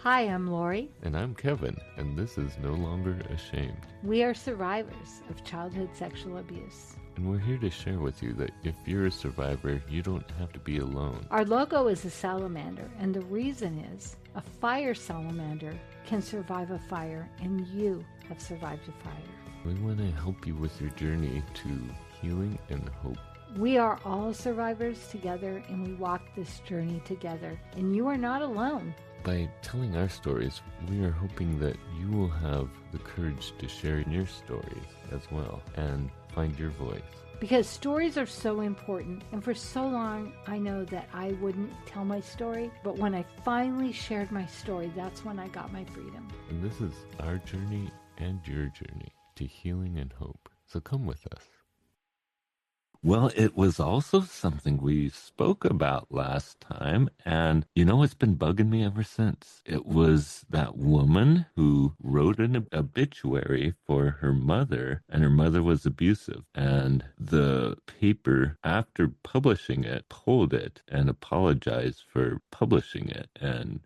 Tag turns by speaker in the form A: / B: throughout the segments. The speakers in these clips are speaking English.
A: Hi, I'm Lori.
B: And I'm Kevin, and this is No Longer Ashamed.
A: We are survivors of childhood sexual abuse.
B: And we're here to share with you that if you're a survivor, you don't have to be alone.
A: Our logo is a salamander, and the reason is a fire salamander can survive a fire, and you have survived a fire.
B: We want to help you with your journey to healing and hope.
A: We are all survivors together, and we walk this journey together, and you are not alone.
B: By telling our stories, we are hoping that you will have the courage to share your stories as well and find your voice.
A: Because stories are so important, and for so long I know that I wouldn't tell my story, but when I finally shared my story, that's when I got my freedom.
B: And this is our journey and your journey to healing and hope. So come with us. Well, it was also something we spoke about last time, and it's been bugging me ever since. It was that woman who wrote an obituary for her mother, and her mother was abusive. And the paper, after publishing it, pulled it and apologized for publishing it, and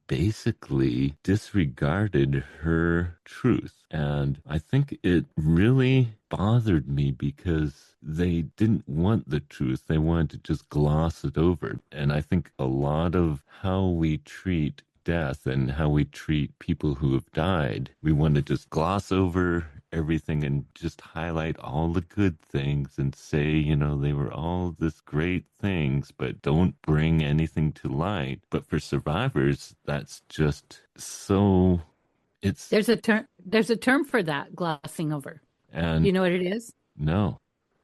B: basically disregarded her truth. And I think it really bothered me because they didn't want the truth. They wanted to just gloss it over. And I think a lot of how we treat death and how we treat people who have died, we want to just gloss over everything and just highlight all the good things and say, they were all this great things, but don't bring anything to light. But for survivors, that's just so...
A: There's a term for that, glossing over.
B: And
A: you know what it is?
B: No.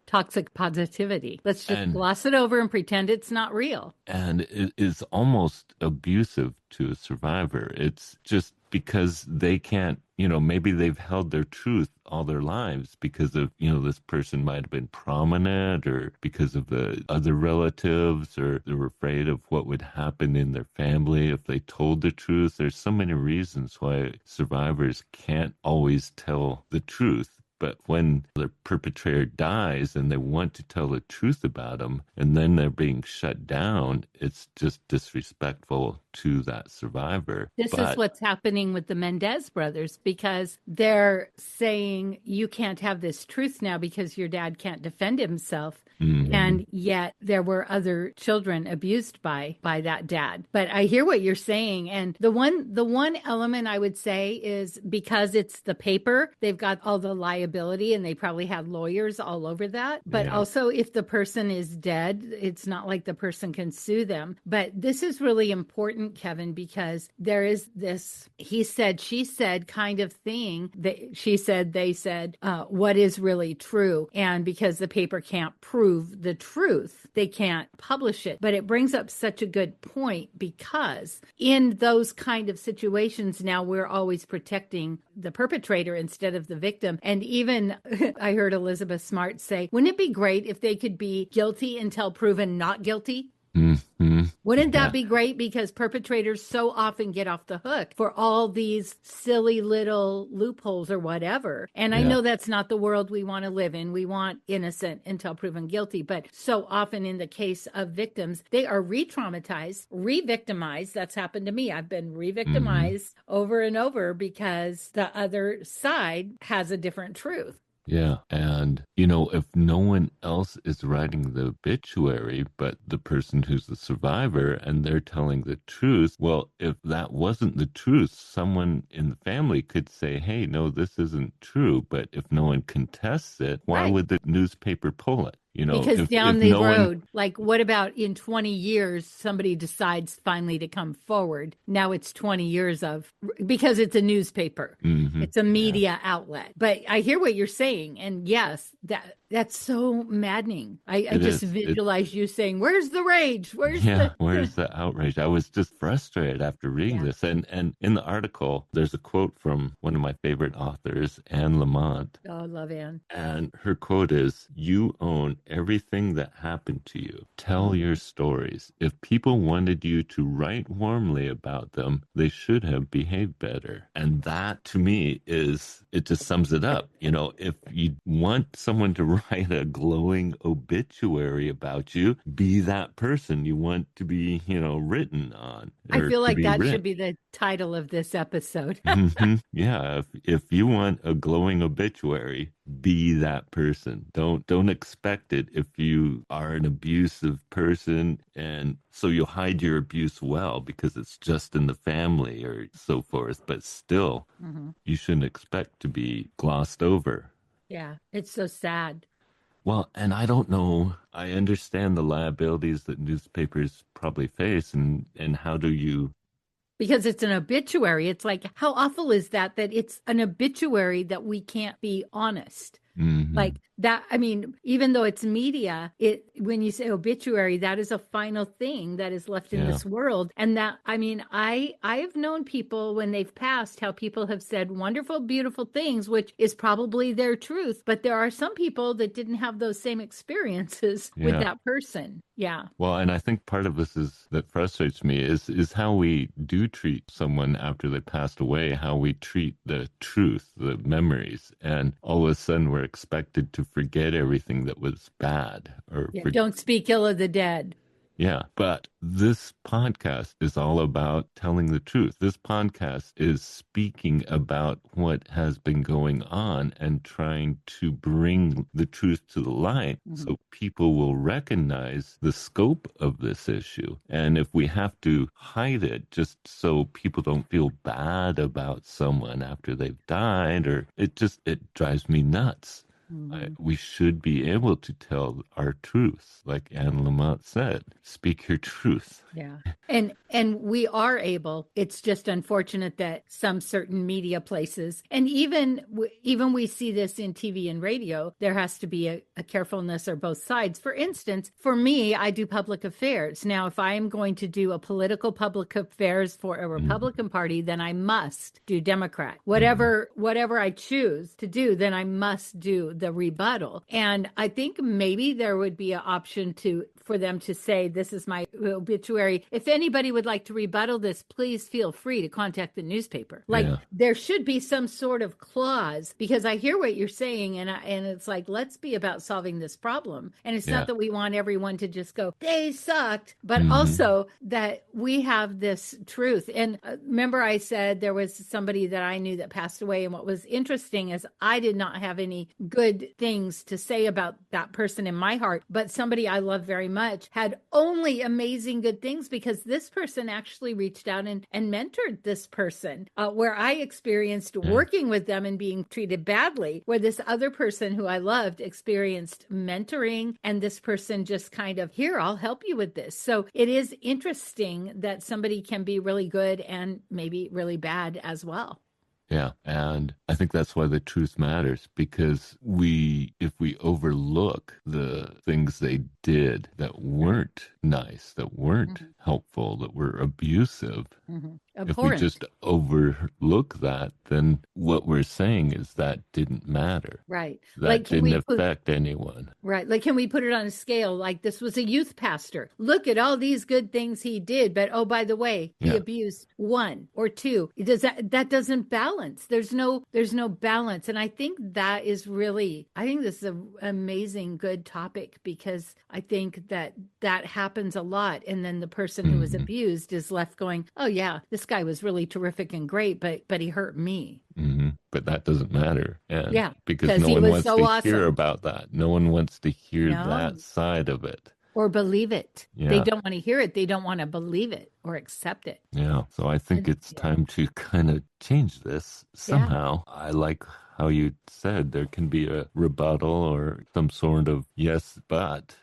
A: Toxic positivity. Let's just gloss it over and pretend it's not real.
B: And it is almost abusive to a survivor. It's just because they can't, maybe they've held their truth all their lives because of, this person might have been prominent, or because of the other relatives, or they're afraid of what would happen in their family if they told the truth. There's so many reasons why survivors can't always tell the truth. But when the perpetrator dies and they want to tell the truth about them, and then they're being shut down, it's just disrespectful to that survivor.
A: This is what's happening with the Mendez brothers, because they're saying you can't have this truth now because your dad can't defend himself. Mm-hmm. And yet there were other children abused by that dad. But I hear what you're saying. And the one element I would say is because it's the paper, they've got all the liability and they probably had lawyers all over that. But also if the person is dead, it's not like the person can sue them. But this is really important, Kevin, because there is this he said, she said kind of thing that she said, they said, what is really true. And because the paper can't prove the truth, they can't publish it. But it brings up such a good point, because in those kind of situations now we're always protecting the perpetrator instead of the victim. And even I heard Elizabeth Smart say, wouldn't it be great if they could be guilty until proven not guilty?
B: Mm-hmm.
A: Wouldn't that be great? Because perpetrators so often get off the hook for all these silly little loopholes or whatever. And I know that's not the world we want to live in. We want innocent until proven guilty. But so often in the case of victims, they are re-traumatized, re-victimized. That's happened to me. I've been re-victimized over and over because the other side has a different truth.
B: Yeah. And, if no one else is writing the obituary, but the person who's the survivor, and they're telling the truth, well, if that wasn't the truth, someone in the family could say, hey, no, this isn't true. But if no one contests it, why would the newspaper pull it?
A: Because down the road, like what about in 20 years, somebody decides finally to come forward. Now it's 20 years because it's a newspaper. Mm-hmm. It's a media outlet. But I hear what you're saying. And yes, that's so maddening. I just visualize you saying, where's the rage? Where's
B: the outrage? I was just frustrated after reading this. And in the article, there's a quote from one of my favorite authors, Anne Lamott.
A: Oh, I love Anne.
B: And her quote is, you own everything that happened to you. Tell your stories. If people wanted you to write warmly about them, they should have behaved better. And that, to me, it just sums it up. If you want someone to write a glowing obituary about you, be that person you want to be, written on
A: I
B: or
A: feel
B: to
A: like
B: be
A: that should
B: written.
A: be the title of this episode.
B: Yeah, if you want a glowing obituary, be that person. Don't expect it if you are an abusive person, and so you'll hide your abuse well because it's just in the family or so forth, but still
A: Hmm.
B: you shouldn't expect to be glossed over.
A: Yeah, it's so sad.
B: Well, and I don't know. I understand the liabilities that newspapers probably face, and how do you?
A: Because it's an obituary. It's like, how awful is that, that it's an obituary that we can't be honest?
B: Hmm.
A: Like that, I mean, even though it's media, it when you say obituary, that is a final thing that is left in
B: Yeah,
A: this world. And that, I mean, I've known people when they've passed, how people have said wonderful, beautiful things, which is probably their truth. But there are some people that didn't have those same experiences with
B: yeah.
A: that person. Yeah.
B: Well, and I think part of this is that frustrates me is how we do treat someone after they passed away, how we treat the truth, the memories, and all of a sudden we're expected to forget everything that was bad or
A: Yeah.
B: for,
A: Don't speak ill of the dead.
B: yeah, but this podcast is all about telling the truth. This podcast is speaking about what has been going on and trying to bring the truth to the light
A: Mhm.
B: so people will recognize the scope of this issue. And if we have to hide it just so people don't feel bad about someone after they've died, or it drives me nuts.
A: Mhm.
B: We should be able to tell our truth, like Anne Lamott said. Speak your truth.
A: Yeah. And we are able. It's just unfortunate that some certain media places, and even we see this in TV and radio, there has to be a carefulness or both sides. For instance, for me, I do public affairs. Now, if I am going to do a political public affairs for a
B: Mm-hmm.
A: Republican Party, then I must do Democrat.
B: Mm-hmm.
A: Whatever I choose to do, then I must do the rebuttal. And I think maybe there would be an option to for them to say, this is my obituary. If anybody would like to rebuttal this, please feel free to contact the newspaper. Like
B: Yeah.
A: there should be some sort of clause, because I hear what you're saying, and it's like, let's be about solving this problem. And it's not
B: Yeah.
A: that we want everyone to just go, they sucked, but
B: Mm-hmm.
A: also that we have this truth. And remember, I said there was somebody that I knew that passed away, and what was interesting is I did not have any good things to say about that person in my heart, but somebody I love very much had only amazing good things, because this person actually reached out and mentored this person, where I experienced
B: Yeah.
A: working with them and being treated badly, where this other person who I loved experienced mentoring, and this person just kind of, here, I'll help you with this. So it is interesting that somebody can be really good and maybe really bad as well.
B: Yeah. And I think that's why the truth matters, because if we overlook the things they did that
A: Right.
B: weren't nice, that weren't
A: Mhm.
B: helpful, that were abusive,
A: Mhm.
B: if we
A: Abhorrent.
B: just overlook that, then what we're saying is that didn't matter.
A: Right. Like,
B: That
A: can
B: didn't
A: we put
B: affect anyone.
A: Right. Like, can we put it on a scale? Like, this was a youth pastor. Look at all these good things he did, but oh, by the way, he
B: Yeah.
A: abused one or two. Does that doesn't balance? There's no balance. And I think that is really, I think this is an amazing, good topic, because I think that happens a lot. And then the person who was
B: Hmm.
A: abused is left going, oh yeah, this guy was really terrific and great, but he hurt me.
B: Hmm. But that doesn't matter. And
A: Yeah,
B: because
A: because
B: no
A: he
B: one
A: was
B: wants
A: so
B: to hear
A: awesome.
B: about that. No one wants to hear that
A: No.
B: side of it.
A: Or believe it. They
B: Yeah.
A: don't want to hear it. They don't want to believe it or accept it.
B: Yeah. So I think
A: And
B: it's
A: yeah,
B: time to kind of change this
A: yeah.
B: somehow. I like how you said there can be a rebuttal or some sort of yes, but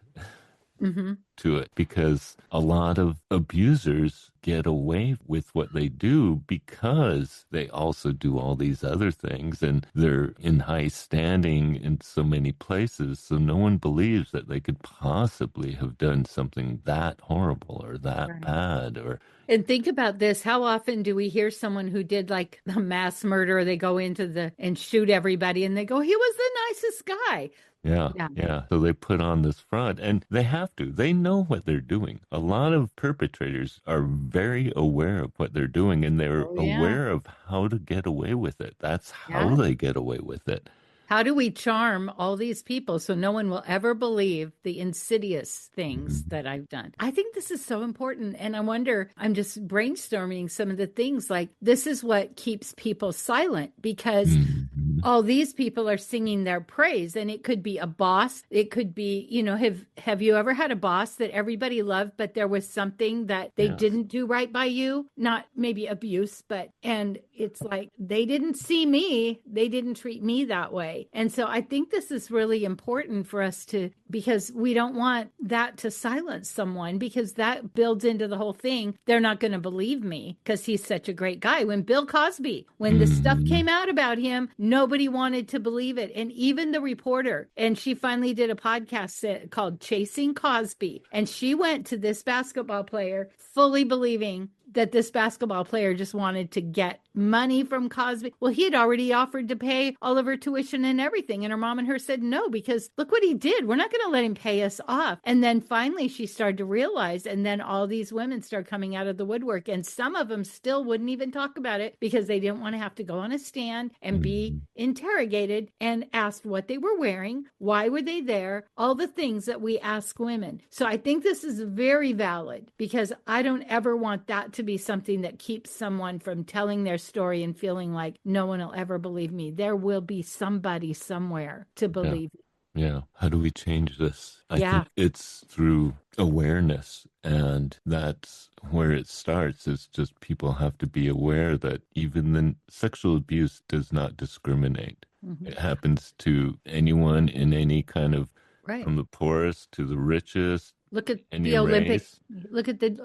A: Hmm.
B: to it, because a lot of abusers get away with what they do because they also do all these other things, and they're in high standing in so many places, so no one believes that they could possibly have done something that horrible or that
A: Right.
B: bad. Or
A: And think about this. How often do we hear someone who did like a mass murder? They go into and shoot everybody, and they go, he was the nicest guy.
B: yeah,
A: Yeah.
B: yeah. So they put on this front, and they have to. They know what they're doing. A lot of perpetrators are very aware of what they're doing, and they're
A: Oh, yeah.
B: aware of how to get away with it. That's how
A: Yeah.
B: they get away with it.
A: How do we charm all these people so no one will ever believe the insidious things that I've done? I think this is so important. And I wonder, I'm just brainstorming some of the things like this is what keeps people silent because all these people are singing their praise, and it could be a boss. It could be, have you ever had a boss that everybody loved, but there was something that they didn't do right by you? Not maybe abuse, and it's like, they didn't see me. They didn't treat me that way. And so I think this is really important for us because we don't want that to silence someone, because that builds into the whole thing. They're not going to believe me because he's such a great guy. When Bill Cosby, when the stuff came out about him, nobody wanted to believe it. And even the reporter, and she finally did a podcast called Chasing Cosby. And she went to this basketball player fully believing that this basketball player just wanted to get money from Cosby. Well, he had already offered to pay all of her tuition and everything. And her mom and her said no, because look what he did. We're not going to let him pay us off. And then finally she started to realize, and then all these women start coming out of the woodwork. And some of them still wouldn't even talk about it because they didn't want to have to go on a stand and be interrogated and asked what they were wearing, why were they there, all the things that we ask women. So I think this is very valid, because I don't ever want that to be something that keeps someone from telling their story and feeling like no one will ever believe me. There will be somebody somewhere to believe.
B: Yeah. How do we change this? I think it's through awareness, and that's where it starts. Is just people have to be aware that even the sexual abuse does not discriminate. It happens to anyone in any kind of, from the poorest to the richest.
A: Look at the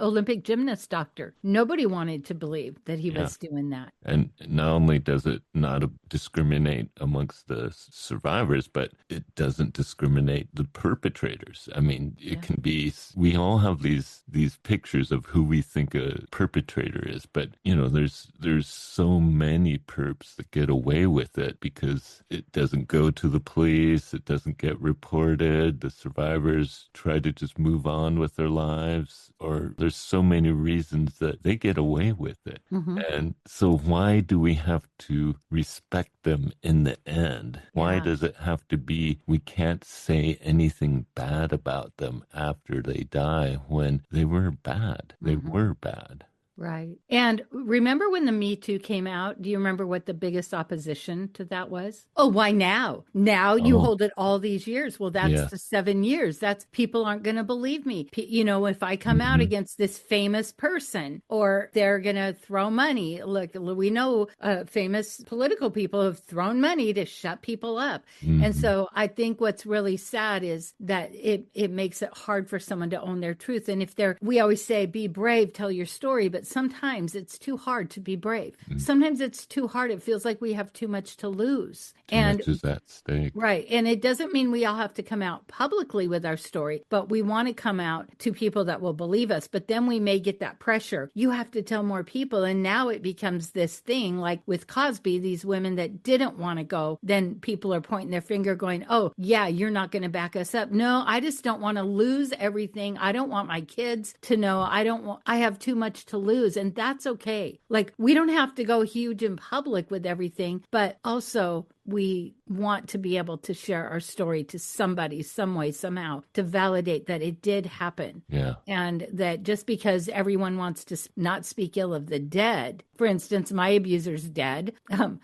A: Olympic gymnast doctor. Nobody wanted to believe that he was doing that.
B: And not only does it not discriminate amongst the survivors, but it doesn't discriminate the perpetrators. I mean, it can be, we all have these pictures of who we think a perpetrator is, but there's so many perps that get away with it because it doesn't go to the police, it doesn't get reported, the survivors try to just move on with their lives, or there's so many reasons that they get away with it. And so why do we have to respect them in the end? Why does it have to be we can't say anything bad about them after they die when they were bad? They were bad.
A: Right. And remember when the Me Too came out? Do you remember what the biggest opposition to that was? Oh, why now? Now you hold it all these years. Well, that's the 7 years. That's people aren't going to believe me. If I come out against this famous person, or they're going to throw money. Look, we know famous political people have thrown money to shut people up. And so I think what's really sad is that it makes it hard for someone to own their truth. And we always say, be brave, tell your story, but sometimes it's too hard to be brave. Sometimes it's too hard. It feels like we have too much to lose.
B: Too much is at stake.
A: Right. And it doesn't mean we all have to come out publicly with our story, but we want to come out to people that will believe us. But then we may get that pressure. You have to tell more people. And now it becomes this thing like with Cosby, these women that didn't want to go, then people are pointing their finger going, oh, yeah, you're not going to back us up. No, I just don't want to lose everything. I don't want my kids to know. I have too much to lose. And that's okay. Like, we don't have to go huge in public with everything, but also we want to be able to share our story to somebody, some way, somehow, to validate that it did happen.
B: Yeah.
A: And that just because everyone wants to not speak ill of the dead, for instance, my abuser's dead, I'm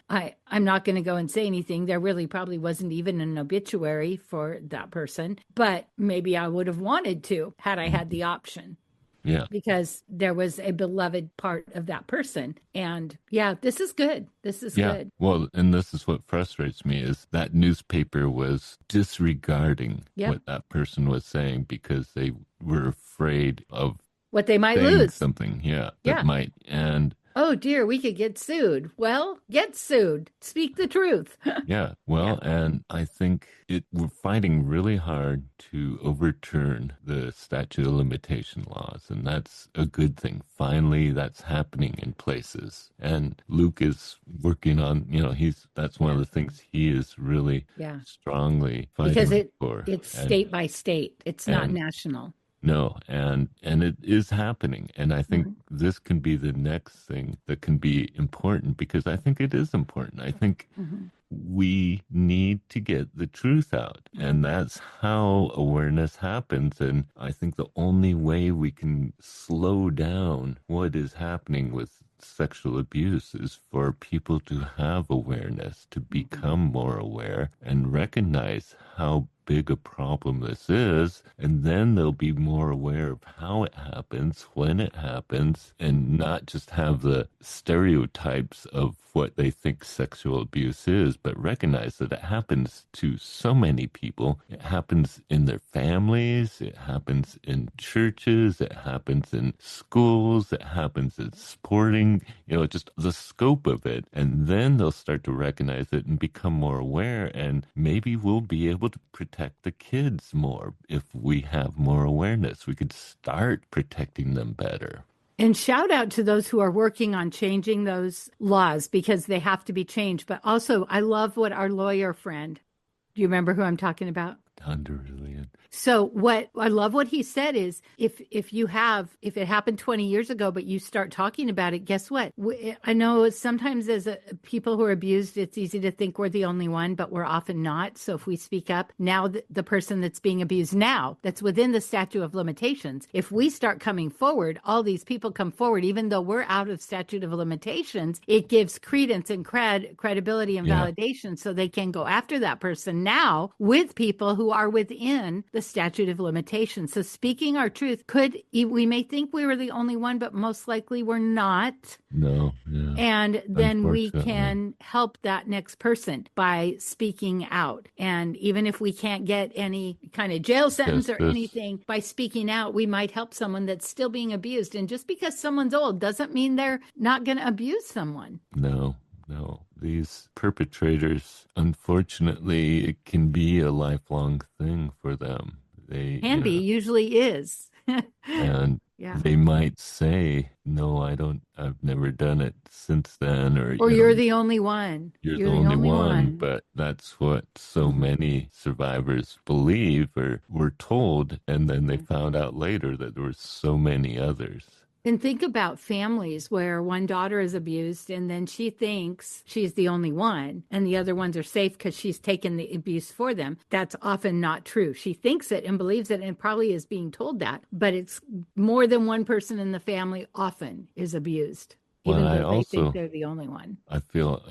A: not going to go and say anything. There really probably wasn't even an obituary for that person, but maybe I would have wanted to had I had the option.
B: Yeah.
A: Because there was a beloved part of that person. And this is good. This is good.
B: Well, and this is what frustrates me is that newspaper was disregarding what that person was saying because they were afraid of
A: what they might lose.
B: Something, that might. And
A: oh dear, we could get sued. Well, get sued. Speak the truth.
B: And I think we're fighting really hard to overturn the statute of limitation laws, and that's a good thing. Finally, that's happening in places. And Luke is working on, that's one of the things he is really strongly fighting
A: because
B: for.
A: It's state by state. It's not national.
B: No, and it is happening. And I think this can be the next thing that can be important, because I think it is important. I think
A: Mm-hmm.
B: we need to get the truth out, and that's how awareness happens. And I think the only way we can slow down what is happening with sexual abuse is for people to have awareness, to become more aware and recognize how big a problem this is, and then they'll be more aware of how it happens, when it happens, and not just have the stereotypes of what they think sexual abuse is, but recognize that it happens to so many people. It happens in their families, it happens in churches, it happens in schools, it happens in sporting, just the scope of it. And then they'll start to recognize it and become more aware, and maybe we'll be able to protect the kids more if we have more awareness. We could start protecting them better.
A: And shout out to those who are working on changing those laws, because they have to be changed. But also, I love what our lawyer friend, do you remember who I'm talking about?
B: Brilliant.
A: So what I love what he said is, if it happened 20 years ago, but you start talking about it, guess what? I know sometimes as people who are abused, it's easy to think we're the only one, but we're often not. So if we speak up now, the person that's being abused now, that's within the statute of limitations, if we start coming forward, all these people come forward, even though we're out of statute of limitations, it gives credence and credibility and validation, so they can go after that person now with people who are within the statute of limitations. So speaking our truth, we may think we were the only one, but most likely we're not.
B: No, yeah.
A: And then we can help that next person by speaking out. And even if we can't get any kind of jail sentence or anything, by speaking out, we might help someone that's still being abused. And just because someone's old doesn't mean they're not going to abuse someone.
B: No. These perpetrators, unfortunately, it can be a lifelong thing for them.
A: Usually is.
B: And they might say, no, I've never done it since then. Or
A: you're the only one.
B: You're the only one. But that's what so many survivors believe or were told. And then they found out later that there were so many others.
A: And think about families where one daughter is abused and then she thinks she's the only one and the other ones are safe because she's taken the abuse for them. That's often not true. She thinks it and believes it and probably is being told that, but it's more than one person in the family often is abused. Even though they think they're the only one.
B: I feel,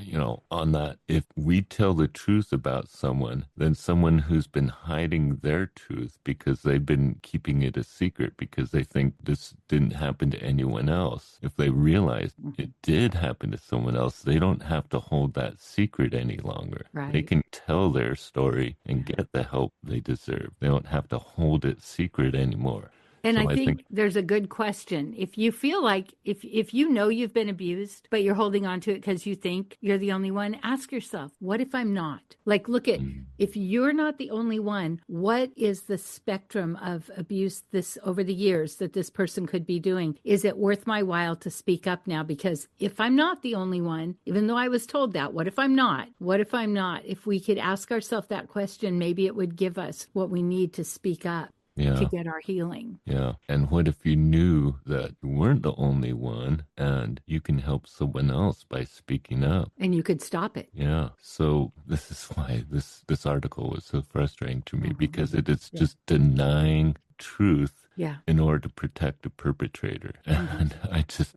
B: on that, if we tell the truth about someone, then someone who's been hiding their truth because they've been keeping it a secret because they think this didn't happen to anyone else, if they realize it did happen to someone else, they don't have to hold that secret any longer.
A: Right.
B: They can tell their story and get the help they deserve. They don't have to hold it secret anymore.
A: And so I think there's a good question. If you feel like, if you know you've been abused, but you're holding on to it because you think you're the only one, ask yourself, what if I'm not? Like, look at, if you're not the only one, what is the spectrum of abuse over the years that this person could be doing? Is it worth my while to speak up now? Because if I'm not the only one, even though I was told that, what if I'm not? What if I'm not? If we could ask ourselves that question, maybe it would give us what we need to speak up. To get our healing.
B: Yeah. And what if you knew that you weren't the only one and you can help someone else by speaking up?
A: And you could stop it.
B: Yeah. So this is why this article was so frustrating to me, because it is just denying truth in order to protect the perpetrator. And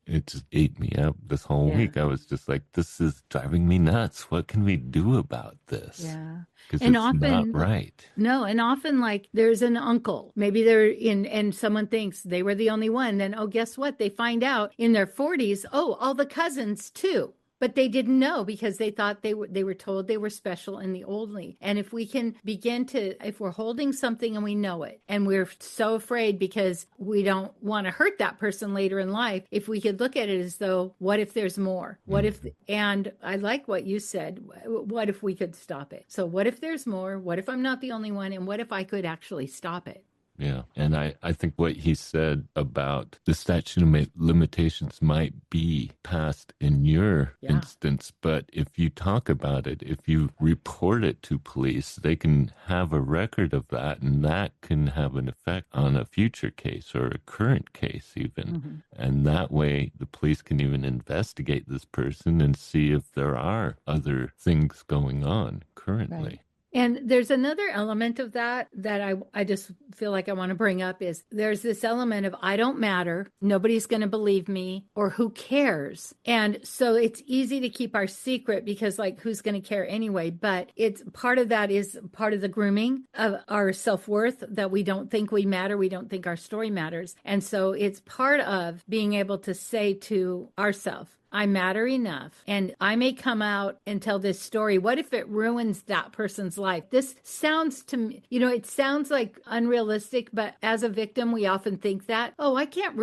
B: it just ate me up this whole week. I was just like, this is driving me nuts. What can we do about this?
A: Yeah.
B: Because it's often, not right.
A: No, and often, like, there's an uncle. Maybe they're and someone thinks they were the only one. Then, guess what? They find out in their 40s, all the cousins too. But they didn't know because they thought they were told they were special and the only. And if we can if we're holding something and we know it, and we're so afraid because we don't want to hurt that person later in life, if we could look at it as though, what if there's more? What if, and I like what you said, what if we could stop it? So what if there's more? What if I'm not the only one? And what if I could actually stop it?
B: Yeah. And I think what he said about the statute of limitations might be passed in your
A: Yeah.
B: instance, but if you talk about it, if you report it to police, they can have a record of that, and that can have an effect on a future case or a current case even.
A: Mm-hmm.
B: And that way the police can even investigate this person and see if there are other things going on currently.
A: Right. And there's another element of that I just feel like I want to bring up is there's this element of I don't matter, nobody's going to believe me, or who cares. And so it's easy to keep our secret because like who's going to care anyway, but it's part of that is part of the grooming of our self-worth that we don't think we matter, we don't think our story matters. And so it's part of being able to say to ourselves, I matter enough, and I may come out and tell this story. What if it ruins that person's life? This sounds to me, it sounds like unrealistic, but as a victim, we often think that, oh, I can't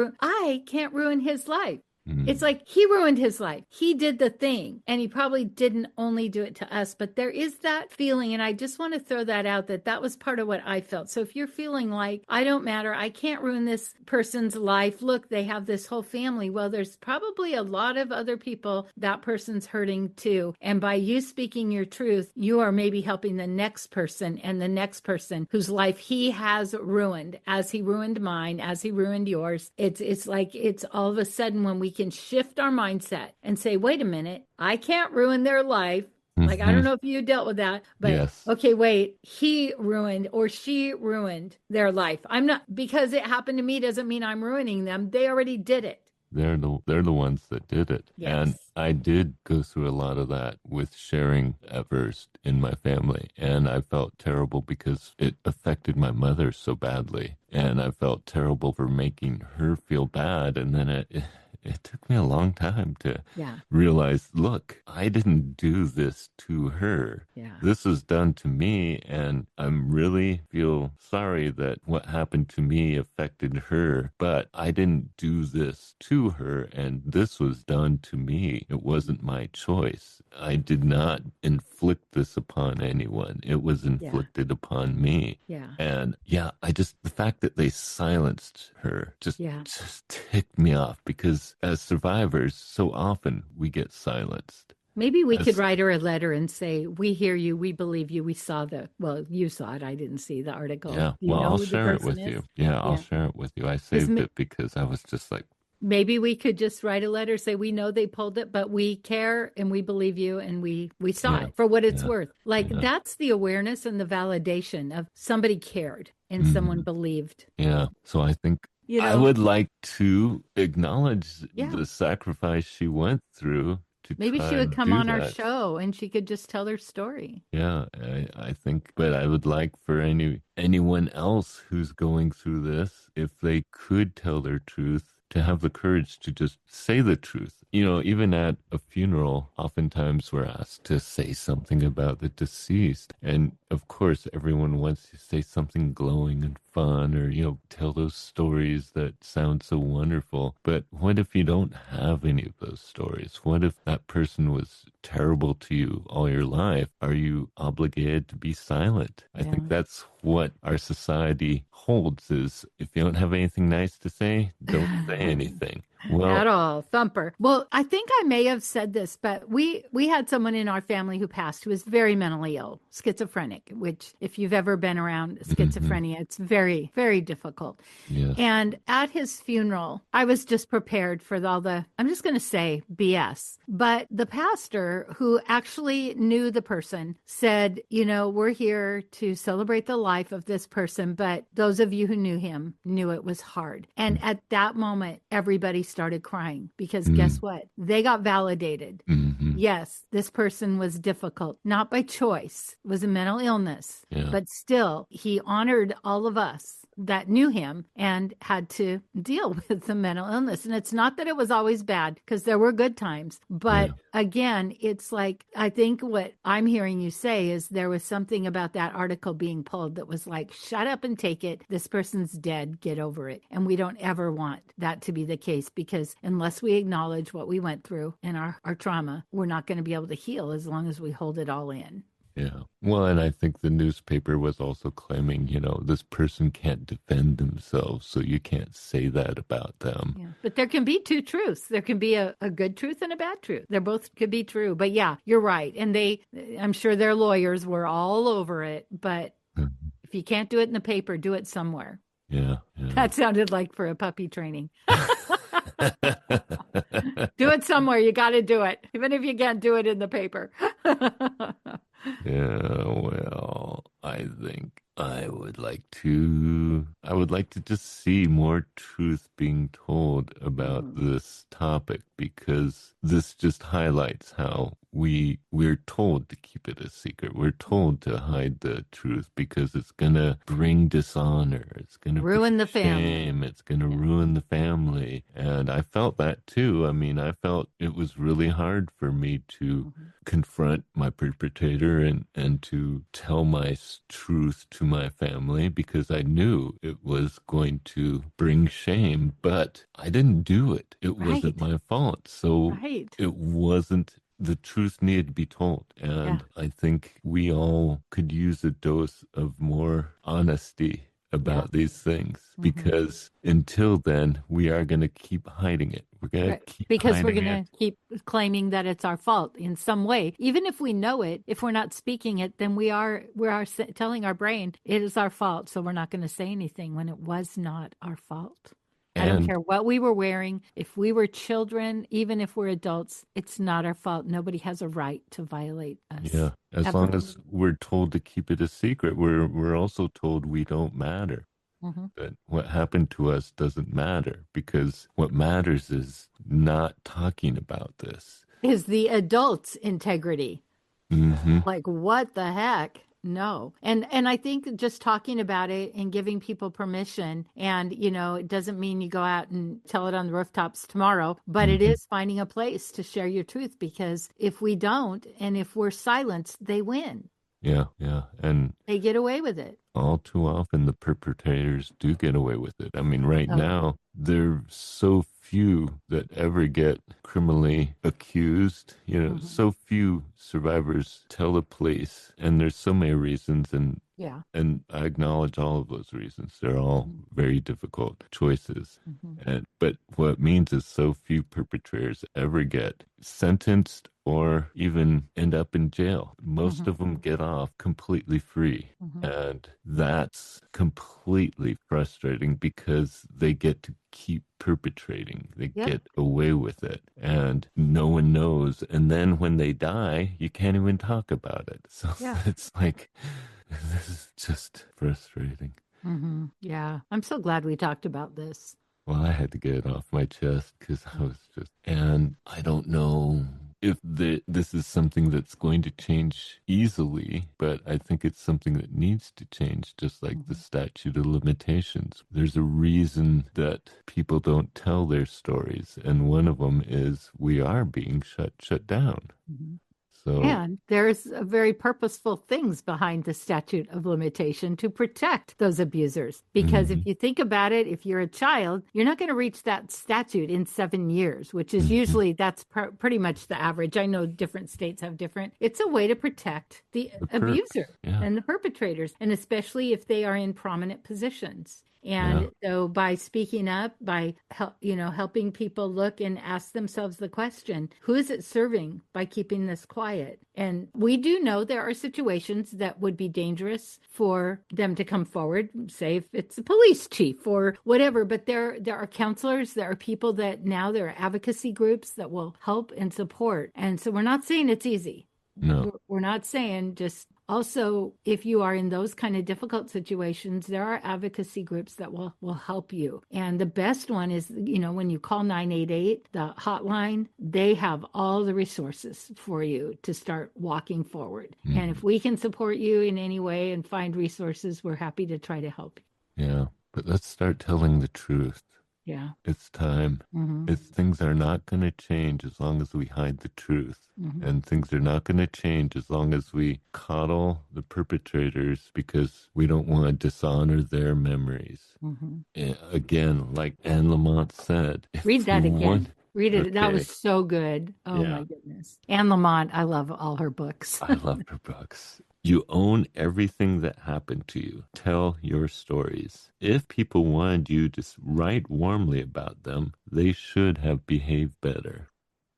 A: ruin his life. It's like he ruined his life. He did the thing, and he probably didn't only do it to us, but there is that feeling. And I just want to throw that out that was part of what I felt. So if you're feeling like I don't matter, I can't ruin this person's life. Look, they have this whole family. Well, there's probably a lot of other people that person's hurting too. And by you speaking your truth, you are maybe helping the next person and the next person whose life he has ruined, as he ruined mine, as he ruined yours. It's like it's all of a sudden when we can shift our mindset and say, wait a minute, I can't ruin their life. Like, I don't know if you dealt with that, but
B: yes.
A: Okay, wait, he ruined or she ruined their life. I'm not, because it happened to me doesn't mean I'm ruining them. They already did it.
B: They're the ones that did it.
A: Yes.
B: And I did go through a lot of that with sharing at first in my family. And I felt terrible because it affected my mother so badly. And I felt terrible for making her feel bad. And then it took me a long time to realize, look, I didn't do this to her.
A: Yeah.
B: This was done to me, and I'm really feel sorry that what happened to me affected her, but I didn't do this to her, and this was done to me. It wasn't my choice. I did not inflict this upon anyone. It was inflicted upon me.
A: Yeah.
B: And the fact that they silenced her just ticked me off, because as survivors, so often we get silenced.
A: Maybe we could write her a letter and say, we hear you, we believe you, we saw you saw it, I didn't see the article.
B: Yeah, well, I'll share it with you. Yeah, I'll share it with you. I saved it because I was just like,
A: maybe we could just write a letter, say, we know they pulled it, but we care and we believe you and we saw it for what it's worth. Like that's the awareness and the validation of somebody cared and someone believed.
B: Yeah. So I think I would like to acknowledge the sacrifice she went through.
A: Maybe she would come on our show and she could just tell her story.
B: Yeah, I think, but I would like for anyone else who's going through this, if they could tell their truth, to have the courage to just say the truth. Even at a funeral, oftentimes we're asked to say something about the deceased. And of course, everyone wants to say something glowing and fun, or, tell those stories that sound so wonderful. But what if you don't have any of those stories? What if that person was terrible to you all your life? Are you obligated to be silent? I think that's what our society holds, is if you don't have anything nice to say, don't say anything. Well,
A: at all. Thumper. Well, I think I may have said this, but we had someone in our family who passed who was very mentally ill, schizophrenic, which if you've ever been around schizophrenia, it's very, very difficult.
B: Yes.
A: And at his funeral, I was just prepared for all the, I'm just going to say BS. But the pastor who actually knew the person said, we're here to celebrate the life of this person, but those of you who knew him knew it was hard. And at that moment, everybody started crying because guess what? They got validated. Yes, this person was difficult, not by choice. It was a mental illness, but still he honored all of us that knew him and had to deal with the mental illness. And it's not that it was always bad, because there were good times. But again, it's like, I think what I'm hearing you say is there was something about that article being pulled that was like, shut up and take it. This person's dead. Get over it. And we don't ever want that to be the case, because unless we acknowledge what we went through and our trauma, we're not going to be able to heal as long as we hold it all in.
B: Yeah. Well, and I think the newspaper was also claiming, this person can't defend themselves, so you can't say that about them.
A: Yeah. But there can be two truths. There can be a good truth and a bad truth. They're both could be true. But yeah, you're right. And I'm sure their lawyers were all over it. But if you can't do it in the paper, do it somewhere.
B: Yeah. Yeah.
A: That sounded like for a puppy training. Do it somewhere. You got to do it, even if you can't do it in the paper.
B: Yeah, well, I think I would like to just see more truth being told about this topic, because this just highlights how we're told to keep it a secret. We're told to hide the truth because it's gonna bring dishonor. It's gonna
A: Ruin
B: bring
A: the family.
B: shame. It's gonna ruin the family. And I felt that too. I mean, I felt it was really hard for me to confront my perpetrator and to tell my truth to my family, because I knew it was going to bring shame, but I didn't do it. It wasn't my fault. So it wasn't, the truth needed to be told. And I think we all could use a dose of more honesty about these things, because until then, we are going to keep hiding it. We're going to keep
A: because we're
B: hiding
A: going to keep claiming that it's our fault in some way. Even if we know it, if we're not speaking it, then we are telling our brain it is our fault. So we're not going to say anything when it was not our fault. I don't care what we were wearing. If we were children, even if we're adults, it's not our fault. Nobody has a right to violate us.
B: Yeah, as long as we're told to keep it a secret, we're also told we don't matter. That what happened to us doesn't matter, because what matters is not talking about this.
A: Is the adult's integrity. Like, what the heck? No. And I think just talking about it and giving people permission, and it doesn't mean you go out and tell it on the rooftops tomorrow, but it is finding a place to share your truth, because if we don't, and if we're silenced, they win.
B: Yeah, yeah. And
A: they get away with it.
B: All too often the perpetrators do get away with it. I mean, right now, there's so few that ever get criminally accused. So few survivors tell the police, and there's so many reasons, and I acknowledge all of those reasons. They're all very difficult choices. But what it means is so few perpetrators ever get sentenced or even end up in jail. Most of them get off completely free. And that's completely frustrating, because they get to keep perpetrating. They get away with it, and no one knows. And then when they die, you can't even talk about it. So it's like, this is just frustrating.
A: Yeah. I'm so glad we talked about this.
B: Well, I had to get it off my chest, because I was just, and I don't know if this is something that's going to change easily, but I think it's something that needs to change, just like the statute of limitations. There's a reason that people don't tell their stories, and one of them is we are being shut down. So,
A: and there's very purposeful things behind the statute of limitation to protect those abusers. Because if you think about it, if you're a child, you're not going to reach that statute in 7 years, which is usually, that's pretty much the average. I know different states have different. It's a way to protect the abuser and the perpetrators, and especially if they are in prominent positions. And so by speaking up, by helping people look and ask themselves the question, who is it serving by keeping this quiet? And we do know there are situations that would be dangerous for them to come forward, say if it's a police chief or whatever, but there are counselors, there are people that now there are advocacy groups that will help and support. And so we're not saying it's easy.
B: No.
A: We're not saying just. Also, if you are in those kind of difficult situations, there are advocacy groups that will help you. And the best one is, when you call 988, the hotline, they have all the resources for you to start walking forward. And if we can support you in any way and find resources, we're happy to try to help you.
B: Yeah, but let's start telling the truth.
A: Yeah.
B: It's time. Things are not going to change as long as we hide the truth. And things are not going to change as long as we coddle the perpetrators, because we don't want to dishonor their memories. Again, like Anne Lamott said,
A: Read that again. Read it. That was
B: Okay.
A: so good. Oh
B: Yeah.
A: my goodness. Anne Lamott, I love all her books.
B: I love her books. You own everything that happened to you. Tell your stories. If people wanted you to write warmly about them, they should have behaved better.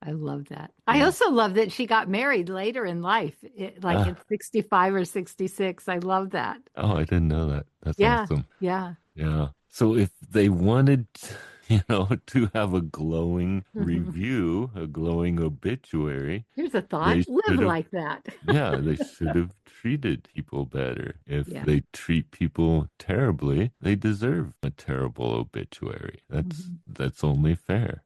A: I love that. I
B: Yeah.
A: also love that she got married later in life, like
B: Ah,
A: at 65 or 66. I love that.
B: oh, I didn't know that. That's
A: Yeah.
B: awesome.
A: Yeah.
B: Yeah. So if they wanted, to have a glowing review, a glowing obituary,
A: Here's a thought.
B: they
A: Live
B: should have,
A: like that.
B: yeah, they should have treated people better. If
A: Yeah.
B: they treat people terribly, they deserve a terrible obituary.
A: Mhm.
B: That's only fair.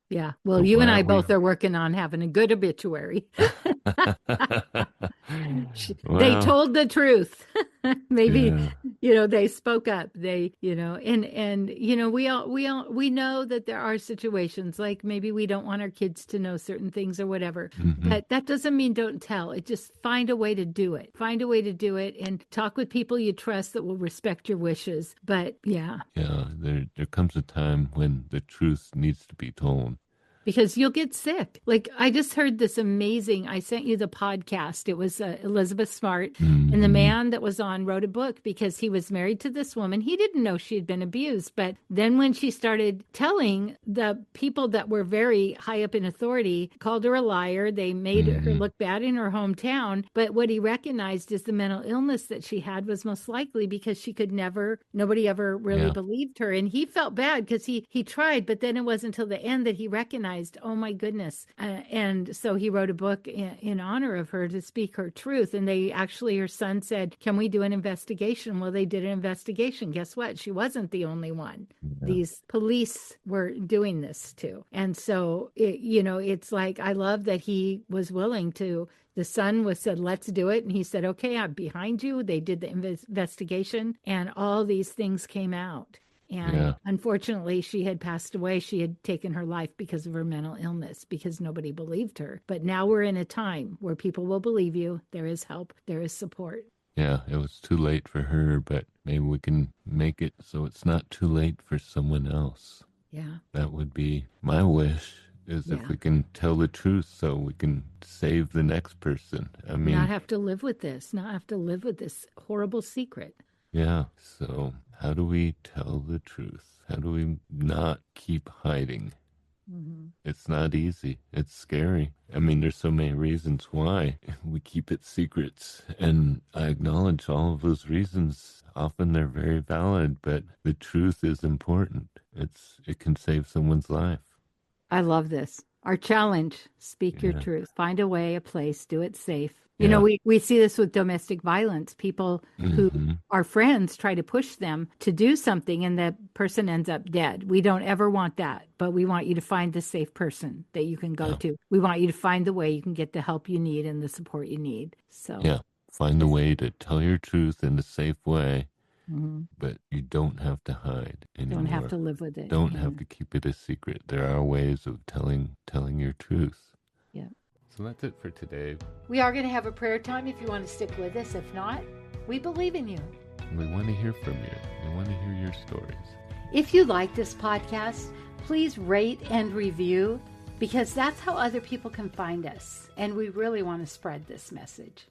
A: Yeah. Well,
B: So
A: you and I
B: glad we
A: both are working on having a good obituary. They
B: well,
A: told the truth. Maybe,
B: yeah.
A: they spoke up. And we know that there are situations like maybe we don't want our kids to know certain things or whatever,
B: Hmm.
A: but that doesn't mean don't tell. It just find a way to do it. Find a way to do it and talk with people you trust that will respect your wishes. But yeah,
B: Yeah, there comes a time when the truth needs to be told.
A: because you'll get sick. Like I just heard this amazing, I sent you the podcast. It was Elizabeth Smart, and the
B: Hmm.
A: man that was on wrote a book because he was married to this woman. He didn't know she had been abused, but then when she started telling, the people that were very high up in authority called her a liar. They made her
B: Hmm.
A: look bad in her hometown. But what he recognized is the mental illness that she had was most likely because nobody ever really
B: Yeah,
A: believed her. And he felt bad because he tried, but then it wasn't until the end that he recognized, oh my goodness. And so he wrote a book in honor of her to speak her truth. And her son said, can we do an investigation? Well, they did an investigation. Guess what? She wasn't the only one.
B: yeah,
A: These police were doing this too. And so, it's like, I love that he was willing to. The son said, let's do it. And he said, okay, I'm behind you. They did the investigation and all these things came out. And
B: yeah,
A: unfortunately, she had passed away. She had taken her life because of her mental illness, because nobody believed her. But now we're in a time where people will believe you. There is help, there is support.
B: yeah. It was too late for her, but maybe we can make it so it's not too late for someone else.
A: Yeah.
B: That would be my wish, is if
A: Yeah.
B: we can tell the truth so we can save the next person. I
A: Not
B: mean,
A: have to live with this, not have to live with this horrible secret.
B: yeah. So how do we tell the truth? How do we not keep hiding?
A: Mm-hmm.
B: It's not easy. It's scary. I mean, there's so many reasons why we keep it secrets. And I acknowledge all of those reasons. Often they're very valid, but the truth is important. It can save someone's life.
A: I love this. Our challenge, speak your
B: Yeah.
A: truth. Find a way, a place, do it safe.
B: Yeah.
A: We see this with domestic violence. People who
B: Hmm.
A: are friends try to push them to do something and the person ends up dead. We don't ever want that, but we want you to find the safe person that you can go
B: Yeah.
A: to. We want you to find the way you can get the help you need and the support you need. So,
B: Yeah. Find a way to tell your truth in a safe way,
A: mhm.
B: but you don't have to hide
A: Don't have
B: anymore.
A: to live with it.
B: Don't
A: Yeah.
B: have to keep it a secret. There are ways of telling your truth.
A: Yeah.
B: So that's it for today.
A: We are going to have a prayer time if you want to stick with us. If not, we believe in you.
B: We want to hear from you. We want to hear your stories.
A: If you like this podcast, please rate and review, because that's how other people can find us. And we really want to spread this message.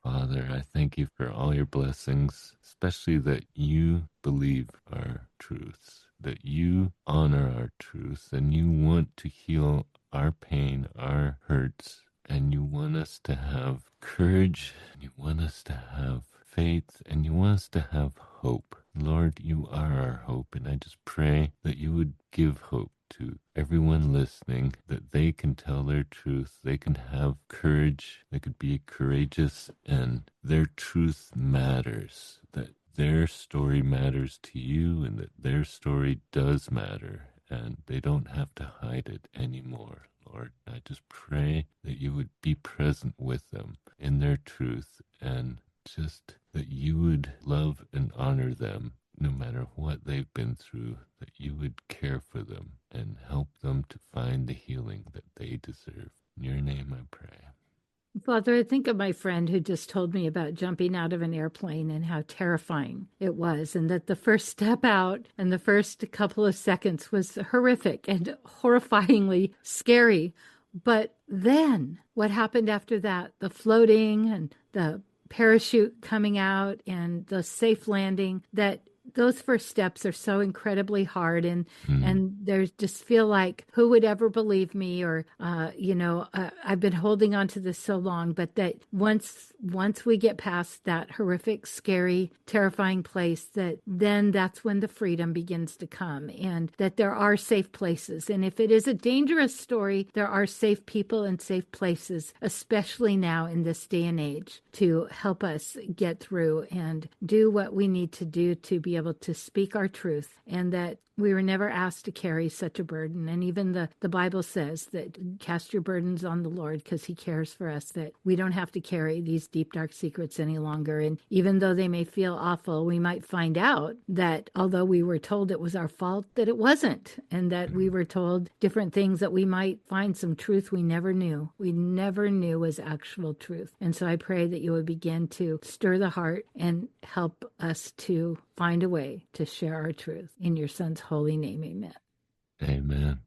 B: Father, I thank you for all your blessings, especially that you believe our truths, that you honor our truths, and you want to heal our pain, our hurts, and you want us to have courage, and you want us to have faith, and you want us to have hope. Lord, you are our hope, and I just pray that you would give hope to everyone listening, that they can tell their truth, they can have courage, they could be courageous, and their truth matters, that their story matters to you, and that their story does matter, and they don't have to hide it anymore. Lord, I just pray that you would be present with them in their truth, and just that you would love and honor them no matter what they've been through, that you would care for them and help them to find the healing that they deserve. In your name I pray.
A: Father, I think of my friend who just told me about jumping out of an airplane and how terrifying it was, and that the first step out and the first couple of seconds was horrific and horrifyingly scary. But then what happened after that? The floating and the parachute coming out and the safe landing, that those first steps are so incredibly hard, and there's just feel like, who would ever believe me, or I've been holding on to this so long, but that once we get past that horrific, scary, terrifying place, that then that's when the freedom begins to come, and that there are safe places. And if it is a dangerous story, there are safe people and safe places, especially now in this day and age, to help us get through and do what we need to do to be able to speak our truth, and that we were never asked to carry such a burden. And even the Bible says that cast your burdens on the Lord because he cares for us, that we don't have to carry these deep, dark secrets any longer. And even though they may feel awful, we might find out that although we were told it was our fault, that it wasn't, and that we were told different things, that we might find some truth we never knew was actual truth. And so I pray that you would begin to stir the heart and help us to find a way to share our truth. In your Son's holy name, amen.
B: Amen.